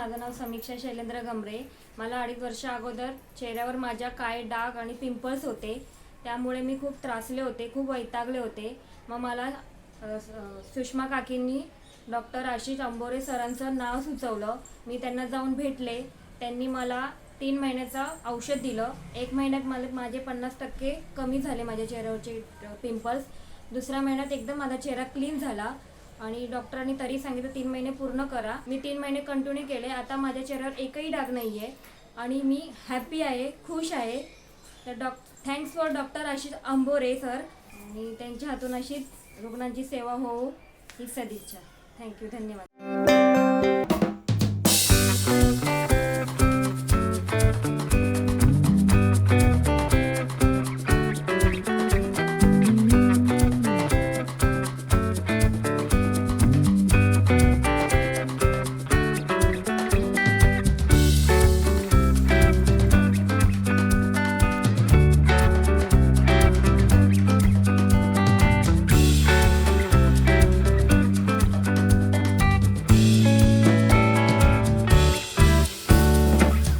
माझं नाव समीक्षा शैलेंद्र गमरे। मला 2.5 वर्ष अगोदर चेहऱ्यावर माझ्या काळे डाग आणि पिंपल्स होते, त्यामुळे मी खूप त्रासले होते, खूप वैतागले होते। मग मला सुषमा काकींनी डॉक्टर आशिष अंबोरे सरांचं नाव सुचवलं। मी त्यांना जाऊन भेटले, त्यांनी मला 3 महिन्याचं औषध दिलं। 1 महिन्यात मला माझे 50% कमी झाले माझ्या चेहऱ्यावरचे पिंपल्स। दुसऱ्या महिन्यात एकदम माझा चेहरा क्लीन झाला आणि डॉक्टरांनी तरी सांगितलं 3 महिने पूर्ण करा। मी 3 महिने कंटिन्यू केले। आता माझ्या चेहऱ्यावर एकही डाग नाही आहे आणि मी हॅपी आहे, खुश आहे। तर thanks for doctor Ashish Ambore sir, आणि त्यांच्या हातून अशीच रुग्णांची सेवा हो ही सदिच्छा। थँक्यू, धन्यवाद।